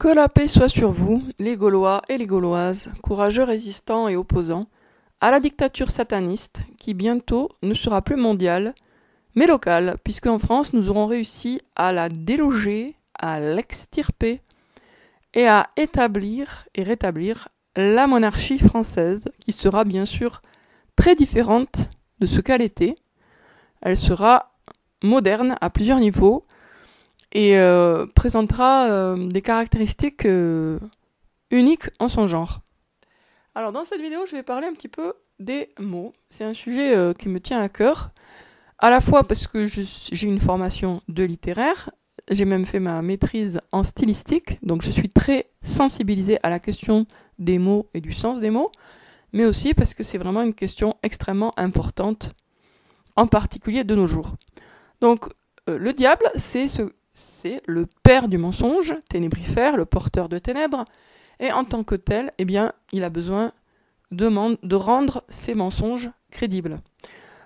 Que la paix soit sur vous, les Gaulois et les Gauloises, courageux résistants et opposants, à la dictature sataniste, qui bientôt ne sera plus mondiale, mais locale, puisque en France nous aurons réussi à la déloger, à l'extirper, et à établir et rétablir la monarchie française, qui sera bien sûr très différente de ce qu'elle était. Elle sera moderne à plusieurs niveaux, et présentera des caractéristiques uniques en son genre. Alors dans cette vidéo, je vais parler un petit peu des mots. C'est un sujet qui me tient à cœur, à la fois parce que j'ai une formation de littéraire, j'ai même fait ma maîtrise en stylistique, donc je suis très sensibilisée à la question des mots et du sens des mots, mais aussi parce que c'est vraiment une question extrêmement importante, en particulier de nos jours. Donc le diable, c'est le père du mensonge, ténébrifère, le porteur de ténèbres, et en tant que tel, eh bien, il a besoin de rendre ses mensonges crédibles.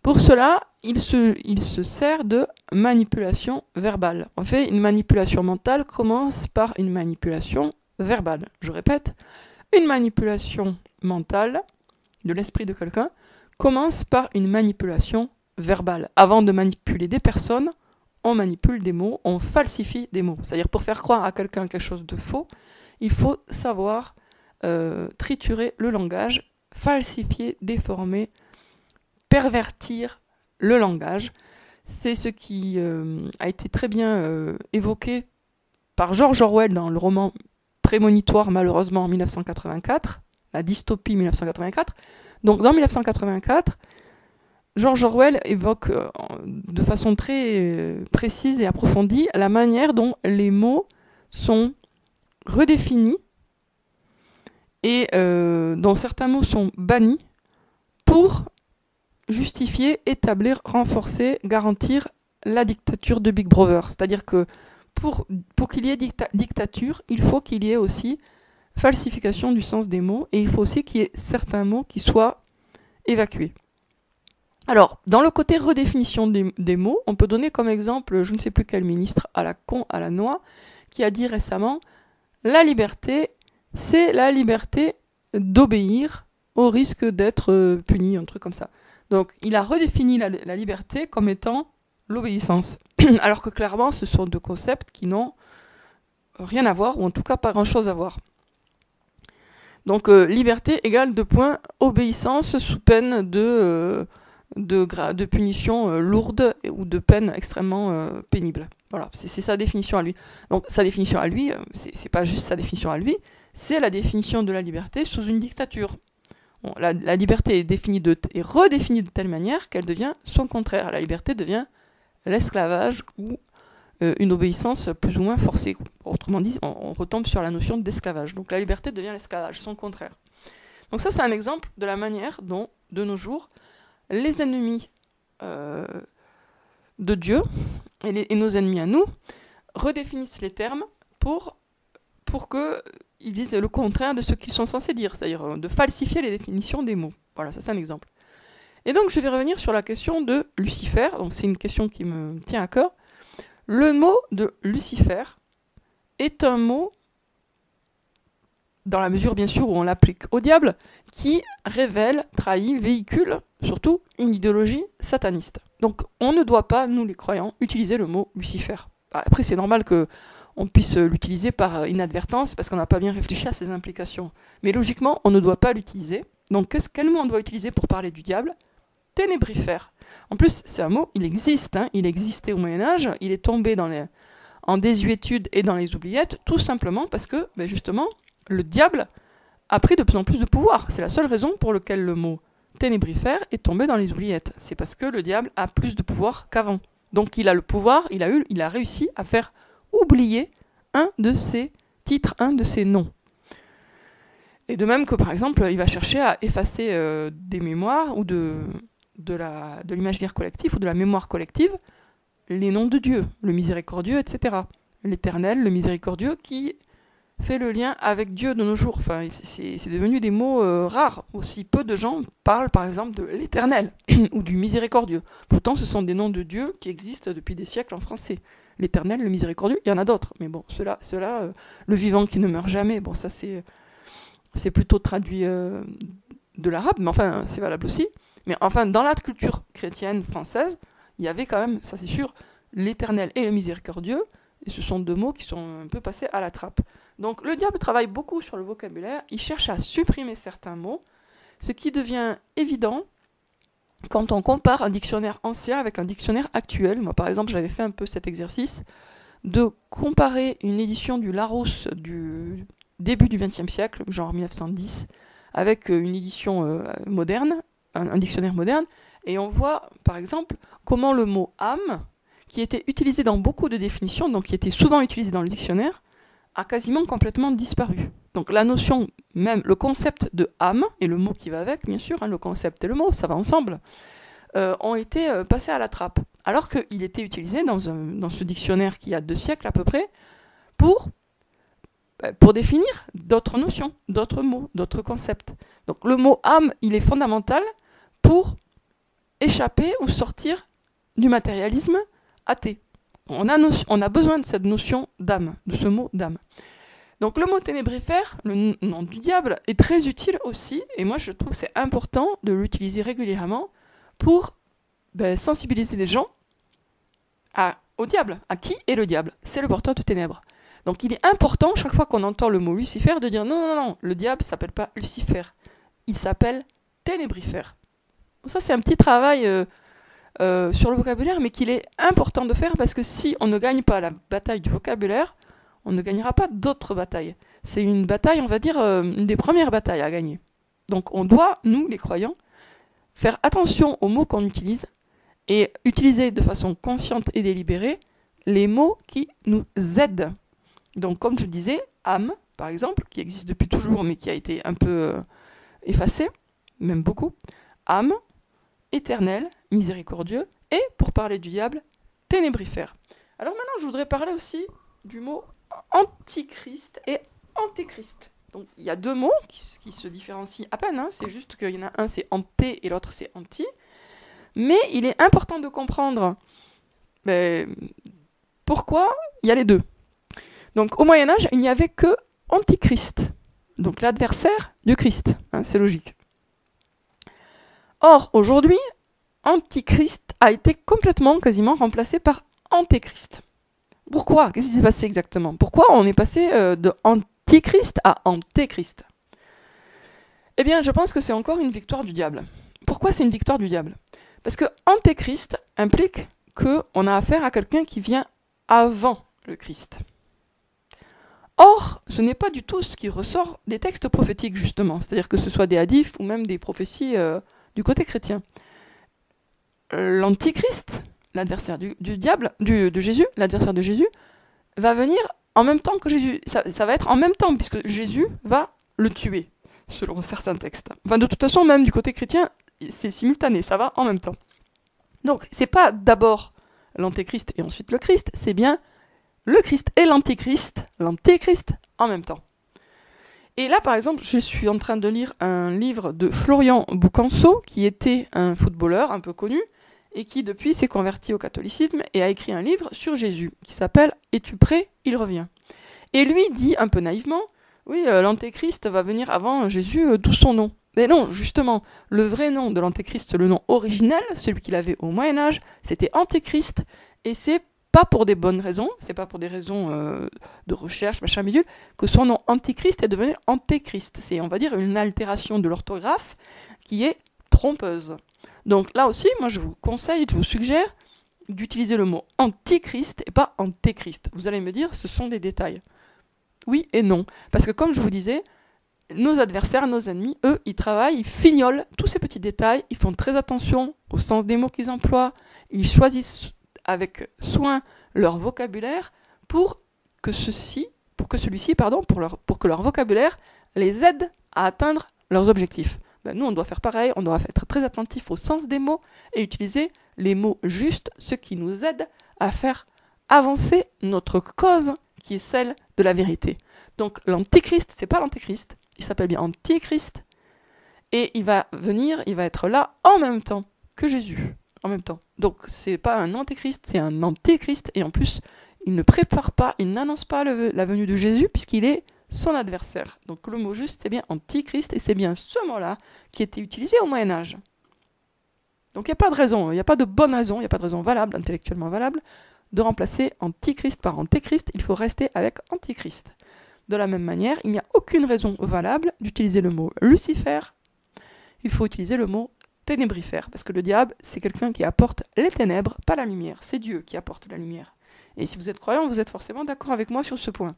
Pour cela, il se sert de manipulation verbale. En fait, une manipulation mentale commence par une manipulation verbale. Je répète, une manipulation mentale de l'esprit de quelqu'un commence par une manipulation verbale. Avant de manipuler des personnes, on manipule des mots, on falsifie des mots. C'est-à-dire pour faire croire à quelqu'un quelque chose de faux, il faut savoir triturer le langage, falsifier, déformer, pervertir le langage. C'est ce qui a été très bien évoqué par George Orwell dans le roman prémonitoire, malheureusement, en 1984, la dystopie 1984. Donc dans 1984, George Orwell évoque de façon très précise et approfondie la manière dont les mots sont redéfinis et dont certains mots sont bannis pour justifier, établir, renforcer, garantir la dictature de Big Brother. C'est-à-dire que pour qu'il y ait dictature, il faut qu'il y ait aussi falsification du sens des mots et il faut aussi qu'il y ait certains mots qui soient évacués. Alors, dans le côté redéfinition des mots, on peut donner comme exemple, je ne sais plus quel ministre à la noix, qui a dit récemment « La liberté, c'est la liberté d'obéir au risque d'être puni », un truc comme ça. Donc, il a redéfini la liberté comme étant l'obéissance. Alors que clairement, ce sont deux concepts qui n'ont rien à voir, ou en tout cas pas grand-chose à voir. Donc, liberté égale obéissance sous peine de punitions lourdes ou de peines extrêmement pénibles. Voilà, c'est sa définition à lui. Donc sa définition à lui, c'est pas juste sa définition à lui, c'est la définition de la liberté sous une dictature. Bon, la liberté est redéfinie de telle manière qu'elle devient son contraire. La liberté devient l'esclavage ou une obéissance plus ou moins forcée. Autrement dit, on retombe sur la notion d'esclavage. Donc la liberté devient l'esclavage, son contraire. Donc ça, c'est un exemple de la manière dont, de nos jours, les ennemis de Dieu et nos ennemis à nous redéfinissent les termes pour qu'ils disent le contraire de ce qu'ils sont censés dire, c'est-à-dire de falsifier les définitions des mots. Voilà, ça c'est un exemple. Et donc je vais revenir sur la question de Lucifer, donc c'est une question qui me tient à cœur. Le mot de Lucifer est un mot, dans la mesure bien sûr où on l'applique au diable, qui révèle, trahit, véhicule surtout une idéologie sataniste. Donc on ne doit pas, nous les croyants, utiliser le mot Lucifer. Après c'est normal qu'on puisse l'utiliser par inadvertance parce qu'on n'a pas bien réfléchi à ses implications. Mais logiquement on ne doit pas l'utiliser. Donc quel mot on doit utiliser pour parler du diable ? Ténébrifère. En plus c'est un mot, il existe, il existait au Moyen-Âge, il est tombé en désuétude et dans les oubliettes, tout simplement parce que justement le diable a pris de plus en plus de pouvoir. C'est la seule raison pour laquelle le mot ténébrifère est tombé dans les oubliettes. C'est parce que le diable a plus de pouvoir qu'avant. Donc il a le pouvoir, il a réussi à faire oublier un de ses titres, un de ses noms. Et de même que par exemple, il va chercher à effacer des mémoires ou de l'imaginaire collectif ou de la mémoire collective les noms de Dieu, le miséricordieux, etc. L'éternel, le miséricordieux qui fait le lien avec Dieu de nos jours. Enfin, c'est devenu des mots rares. Aussi peu de gens parlent par exemple de l'éternel ou du miséricordieux. Pourtant, ce sont des noms de Dieu qui existent depuis des siècles en français. l'éternel, le miséricordieux. Il y en a d'autres, mais bon, ceux-là, le vivant qui ne meurt jamais, bon, ça c'est plutôt traduit de l'arabe, mais enfin, c'est valable aussi. Mais enfin, dans la culture chrétienne française, il y avait quand même, ça c'est sûr, l'éternel et le miséricordieux, et ce sont deux mots qui sont un peu passés à la trappe. Donc le diable travaille beaucoup sur le vocabulaire, il cherche à supprimer certains mots, ce qui devient évident quand on compare un dictionnaire ancien avec un dictionnaire actuel. Moi par exemple, j'avais fait un peu cet exercice de comparer une édition du Larousse du début du XXe siècle, genre 1910, avec une édition moderne, un dictionnaire moderne, et on voit par exemple comment le mot âme, qui était utilisé dans beaucoup de définitions, donc qui était souvent utilisé dans le dictionnaire, a quasiment complètement disparu. Donc la notion, même le concept de âme, et le mot qui va avec, bien sûr, hein, le concept et le mot, ça va ensemble, ont été passés à la trappe. Alors qu'il était utilisé dans ce dictionnaire qui a 2 siècles à peu près, pour définir d'autres notions, d'autres mots, d'autres concepts. Donc le mot âme, il est fondamental pour échapper ou sortir du matérialisme athée. On a besoin de cette notion d'âme, de ce mot d'âme. Donc le mot ténébrifère, le nom du diable, est très utile aussi, et moi je trouve que c'est important de l'utiliser régulièrement pour sensibiliser les gens au diable. À qui est le diable? C'est le porteur de ténèbres. Donc il est important, chaque fois qu'on entend le mot Lucifer, de dire non, le diable ne s'appelle pas Lucifer, il s'appelle ténébrifère. Ça c'est un petit travail sur le vocabulaire, mais qu'il est important de faire, parce que si on ne gagne pas la bataille du vocabulaire, on ne gagnera pas d'autres batailles. C'est une bataille, on va dire, une des premières batailles à gagner. Donc on doit, nous les croyants, faire attention aux mots qu'on utilise, et utiliser de façon consciente et délibérée les mots qui nous aident. Donc comme je disais, âme, par exemple, qui existe depuis toujours, mais qui a été un peu effacée, même beaucoup, âme, éternel, miséricordieux, et, pour parler du diable, ténébrifère. Alors maintenant, je voudrais parler aussi du mot antichrist et antéchrist. Donc il y a 2 mots qui se différencient à peine, hein. C'est juste qu'il y en a un c'est anté et l'autre c'est anti. Mais il est important de comprendre pourquoi il y a les 2. Donc au Moyen-Âge, il n'y avait que antichrist, donc l'adversaire du Christ, hein, c'est logique. Or, aujourd'hui, antichrist a été complètement, quasiment remplacé par antéchrist. Pourquoi? Qu'est-ce qui s'est passé exactement? Pourquoi on est passé de antichrist à antéchrist? Eh bien, je pense que c'est encore une victoire du diable. Pourquoi c'est une victoire du diable? Parce que antéchrist implique qu'on a affaire à quelqu'un qui vient avant le Christ. Or, ce n'est pas du tout ce qui ressort des textes prophétiques, justement. C'est-à-dire que ce soit des hadiths ou même des prophéties du côté chrétien. L'antichrist, l'adversaire du diable, de Jésus, l'adversaire de Jésus, va venir en même temps que Jésus. Ça va être en même temps, puisque Jésus va le tuer, selon certains textes. Enfin, de toute façon, même du côté chrétien, c'est simultané, ça va en même temps. Donc, c'est pas d'abord l'antéchrist et ensuite le Christ, c'est bien le Christ et l'antéchrist en même temps. Et là, par exemple, je suis en train de lire un livre de Florian Boucanceau, qui était un footballeur un peu connu, et qui depuis s'est converti au catholicisme et a écrit un livre sur Jésus, qui s'appelle « Es-tu prêt? Il revient ». Et lui dit un peu naïvement, oui, l'antéchrist va venir avant Jésus, d'où son nom. Mais non, justement, le vrai nom de l'antéchrist, le nom originel, celui qu'il avait au Moyen-Âge, c'était Antéchrist, et c'est pas pour des bonnes raisons, c'est pas pour des raisons de recherche, machin bidule, que son nom Antichrist est devenu Antéchrist. C'est, on va dire, une altération de l'orthographe qui est trompeuse. Donc là aussi, moi je vous conseille, je vous suggère d'utiliser le mot Antichrist et pas Antéchrist. Vous allez me dire, ce sont des détails. Oui et non, parce que comme je vous disais, nos adversaires, nos ennemis, eux, ils travaillent, ils fignolent tous ces petits détails, ils font très attention au sens des mots qu'ils emploient, ils choisissent avec soin leur vocabulaire pour que leur vocabulaire les aide à atteindre leurs objectifs. Nous, on doit faire pareil, on doit être très attentif au sens des mots et utiliser les mots justes, ce qui nous aide à faire avancer notre cause, qui est celle de la vérité. Donc l'antéchrist, c'est pas l'antéchrist, il s'appelle bien Antichrist, et il va être là en même temps que Jésus, en même temps. Donc c'est pas un antéchrist, c'est un antéchrist, et en plus il ne prépare pas, il n'annonce pas la venue de Jésus puisqu'il est son adversaire. Donc le mot juste, c'est bien antichrist et c'est bien ce mot-là qui était utilisé au Moyen-Âge. Donc il n'y a pas de raison, il n'y a pas de bonne raison, il n'y a pas de raison valable, intellectuellement valable, de remplacer antichrist par antéchrist, il faut rester avec antichrist. De la même manière, il n'y a aucune raison valable d'utiliser le mot Lucifer, il faut utiliser le mot ténébrifère, parce que le diable, c'est quelqu'un qui apporte les ténèbres, pas la lumière, c'est Dieu qui apporte la lumière. Et si vous êtes croyant, vous êtes forcément d'accord avec moi sur ce point.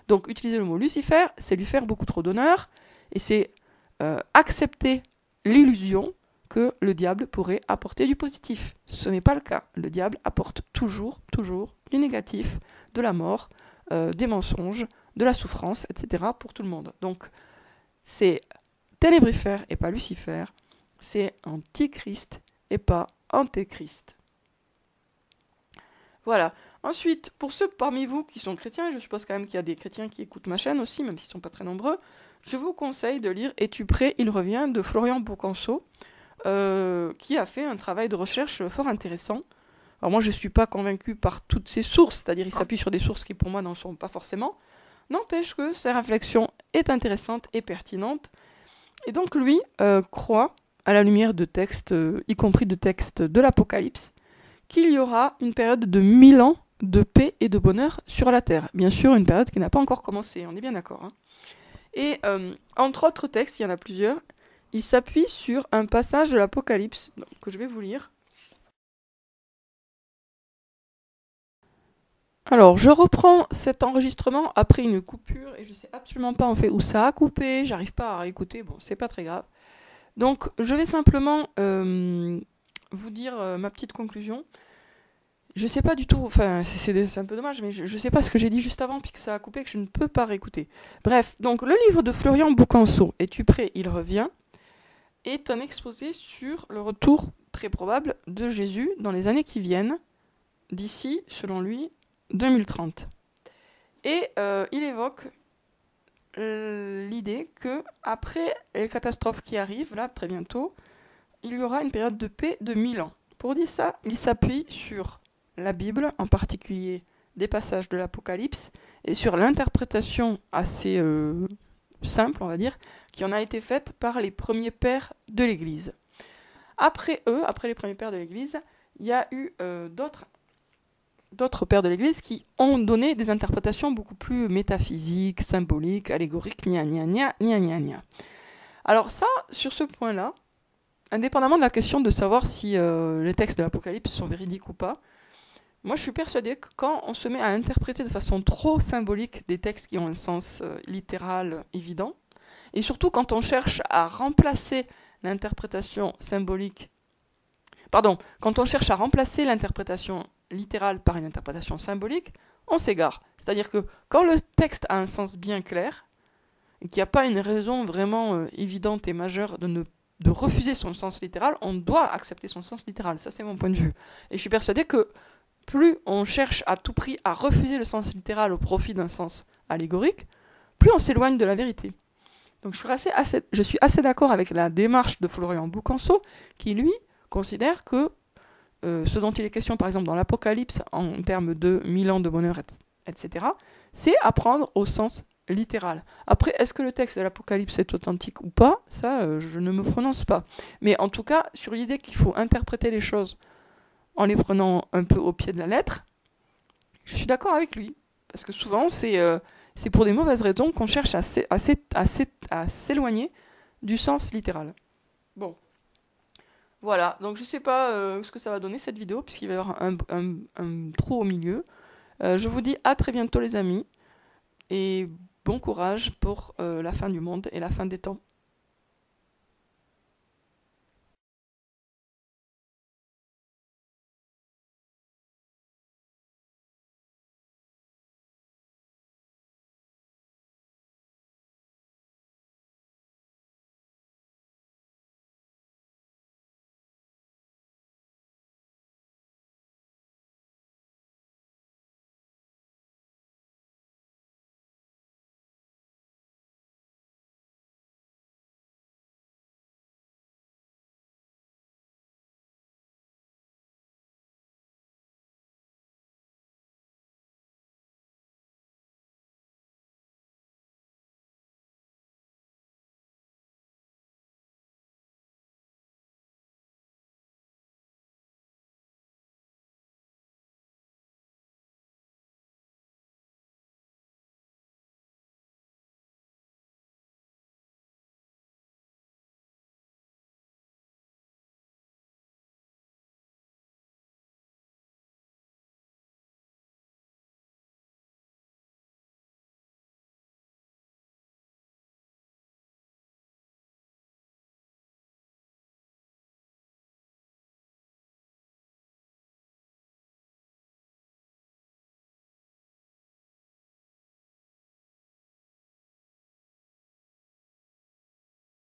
Donc utiliser le mot Lucifer, c'est lui faire beaucoup trop d'honneur, et c'est accepter l'illusion que le diable pourrait apporter du positif. Ce n'est pas le cas. Le diable apporte toujours du négatif, de la mort, des mensonges, de la souffrance, etc. pour tout le monde. Donc, c'est ténébrifère et pas Lucifer. C'est antichrist et pas antéchrist. Voilà. Ensuite, pour ceux parmi vous qui sont chrétiens, et je suppose quand même qu'il y a des chrétiens qui écoutent ma chaîne aussi, même s'ils ne sont pas très nombreux, je vous conseille de lire « Es-tu prêt ? Il revient » de Florian Boucanceau, qui a fait un travail de recherche fort intéressant. Alors moi, je ne suis pas convaincue par toutes ces sources, c'est-à-dire il s'appuie sur des sources qui pour moi n'en sont pas forcément. N'empêche que sa réflexion est intéressante et pertinente. Et donc lui croit, à la lumière de textes, y compris de textes de l'Apocalypse, qu'il y aura une période de 1000 ans de paix et de bonheur sur la terre. Bien sûr, une période qui n'a pas encore commencé, on est bien d'accord. Hein. Et entre autres textes, il y en a plusieurs, il s'appuie sur un passage de l'Apocalypse que je vais vous lire. Alors, je reprends cet enregistrement après une coupure et je sais absolument pas en fait où ça a coupé, j'arrive pas à réécouter, bon, c'est pas très grave. Donc, je vais simplement vous dire ma petite conclusion. Je sais pas du tout, enfin, c'est un peu dommage, mais je sais pas ce que j'ai dit juste avant puisque ça a coupé et que je ne peux pas réécouter. Bref, donc le livre de Florian Boucanceau, Es-tu prêt ? Il revient, est un exposé sur le retour très probable de Jésus dans les années qui viennent, d'ici, selon lui, 2030. Et il évoque l'idée que après les catastrophes qui arrivent, là, très bientôt, il y aura une période de paix de 1000 ans. Pour dire ça, il s'appuie sur la Bible, en particulier des passages de l'Apocalypse, et sur l'interprétation assez simple, on va dire, qui en a été faite par les premiers pères de l'Église. Après eux, après les premiers pères de l'Église, il y a eu d'autres pères de l'Église qui ont donné des interprétations beaucoup plus métaphysiques, symboliques, allégoriques, gna gna gna gna gna gna. Alors ça, sur ce point-là, indépendamment de la question de savoir si les textes de l'Apocalypse sont véridiques ou pas, moi je suis persuadée que quand on se met à interpréter de façon trop symbolique des textes qui ont un sens littéral évident, et surtout quand on cherche à remplacer l'interprétation symbolique, quand on cherche à remplacer l'interprétation littérale par une interprétation symbolique, on s'égare. C'est-à-dire que quand le texte a un sens bien clair, et qu'il n'y a pas une raison vraiment évidente et majeure de refuser son sens littéral, on doit accepter son sens littéral. Ça, c'est mon point de vue. Et je suis persuadée que plus on cherche à tout prix à refuser le sens littéral au profit d'un sens allégorique, plus on s'éloigne de la vérité. Donc je suis assez d'accord avec la démarche de Florian Boucanceau, qui lui considère que ce dont il est question par exemple dans l'Apocalypse en termes de 1000 ans de bonheur, etc., c'est à prendre au sens littéral. Après, est-ce que le texte de l'Apocalypse est authentique ou pas ? Ça, je ne me prononce pas. Mais en tout cas, sur l'idée qu'il faut interpréter les choses en les prenant un peu au pied de la lettre, je suis d'accord avec lui. Parce que souvent, c'est pour des mauvaises raisons qu'on cherche à s'éloigner du sens littéral. Bon. Voilà, donc je ne sais pas ce que ça va donner cette vidéo, puisqu'il va y avoir un trou au milieu. Je vous dis à très bientôt les amis, et bon courage pour la fin du monde et la fin des temps.